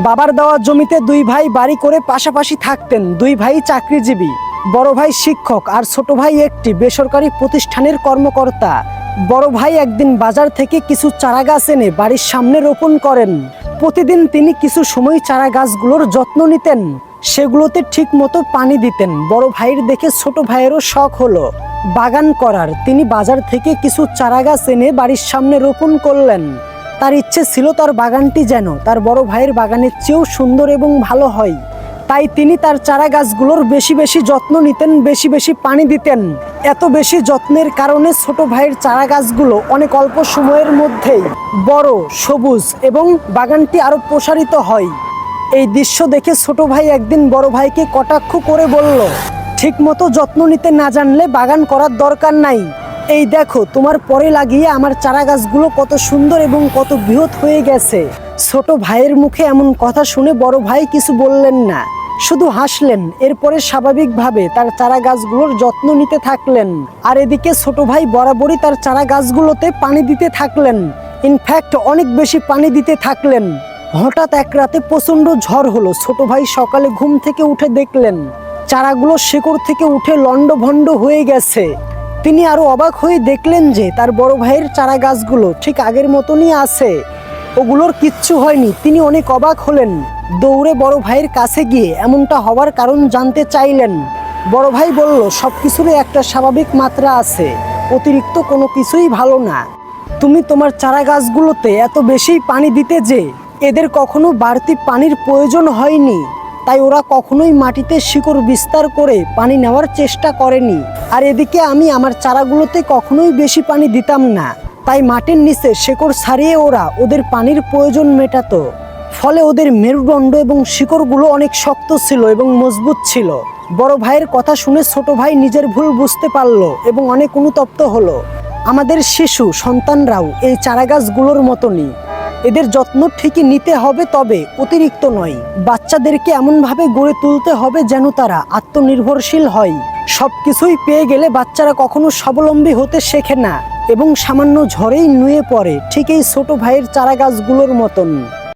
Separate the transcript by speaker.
Speaker 1: বাবার দেওয়া জমিতে দুই ভাই বাড়ি করে পাশাপাশি থাকতেন। দুই ভাই চাকরিজীবী, বড় ভাই শিক্ষক আর ছোট ভাই একটি বেসরকারি প্রতিষ্ঠানের কর্মকর্তা। বড় ভাই একদিন বাজার থেকে কিছু চারা গাছ এনে বাড়ির সামনে রোপণ করেন। প্রতিদিন তিনি কিছু সময় চারা গাছগুলোর যত্ন নিতেন, সেগুলোতে ঠিক মতো পানি দিতেন। বড় ভাইয়ের দেখে ছোট ভাইয়েরও শখ হলো বাগান করার। তিনি বাজার থেকে কিছু চারা গাছ এনে বাড়ির সামনে রোপণ করলেন। তার ইচ্ছে ছিল তার বাগানটি যেন তার বড় ভাইয়ের বাগানের চেয়েও সুন্দর এবং ভালো হয়। তাই তিনি তার চারা গাছগুলোর বেশি বেশি যত্ন নিতেন, বেশি বেশি পানি দিতেন। এত বেশি যত্নের কারণে ছোট ভাইয়ের চারা গাছগুলো অনেক অল্প সময়ের মধ্যেই বড়, সবুজ এবং বাগানটি আরো প্রসারিত হয়। এই দৃশ্য দেখে ছোট ভাই একদিন বড় ভাইকে কটাক্ষ করে বলল, ঠিক মতো যত্ন নিতে না জানলে বাগান করার দরকার নাই। এই দেখো, তোমার পরে লাগিয়ে আমার চারা গাছগুলো কত সুন্দর এবং কত বৃহৎ হয়ে গেছে। ছোট ভাইয়ের মুখে এমন কথা শুনে বড় ভাই কিছু বললেন না, শুধু হাসলেন। এরপরে স্বাভাবিকভাবে তার চারা গাছগুলোর যত্ন নিতে থাকলেন। আর এদিকে ছোট ভাই বরাবরই তার চারা গাছগুলোতে পানি দিতে থাকলেন, ইনফ্যাক্ট অনেক বেশি পানি দিতে থাকলেন। হঠাৎ এক রাতে প্রচণ্ড ঝড় হলো। ছোট ভাই সকালে ঘুম থেকে উঠে দেখলেন চারাগুলো শিকড় থেকে উঠে লণ্ডভণ্ড হয়ে গেছে। তিনি আরো অবাক হয়ে দেখলেন যে তার বড় ভাইয়ের চারা গাছগুলো ঠিক আগের মতনই আছে, ওগুলোর কিচ্ছু হয়নি। তিনি অনেক অবাক হলেন। দৌড়ে বড় ভাইয়ের কাছে গিয়ে এমনটা হওয়ার কারণ জানতে চাইলেন। বড় ভাই বলল, সবকিছুরই একটা স্বাভাবিক মাত্রা আছে, অতিরিক্ত কোনো কিছুই ভালো না। তুমি তোমার চারা গাছগুলোতে এত বেশি পানি দিতে যে এদের কখনো বাড়তি পানির প্রয়োজন হয়নি, তাই ওরা কখনোই মাটিতে শিকড় বিস্তার করে পানি নেওয়ার চেষ্টা করেনি। আর এদিকে আমি আমার চারাগুলোতে কখনোই বেশি পানি দিতাম না, তাই মাটির নিচে শিকড় ছাড়িয়ে ওরা ওদের পানির প্রয়োজন মেটাতো। ফলে ওদের মেরুদণ্ড এবং শিকড়গুলো অনেক শক্ত ছিল এবং মজবুত ছিল। বড় ভাইয়ের কথা শুনে ছোট ভাই নিজের ভুল বুঝতে পারল এবং অনেক অনুতপ্ত হলো। আমাদের শিশু সন্তানরাও এই চারা গাছগুলোর মতনই, এদের যত্ন ঠিকই নিতে হবে, তবে অতিরিক্ত নয়। বাচ্চাদেরকে এমনভাবে গড়ে তুলতে হবে যেন তারা আত্মনির্ভরশীল হয়। সবকিছুই পেয়ে গেলে বাচ্চারা কখনো স্বাবলম্বী হতে শেখে না এবং সামান্য ঝড়েই নুয়ে পড়ে, ঠিক এই ছোট ভাইয়ের চারা গাছগুলোর মতন।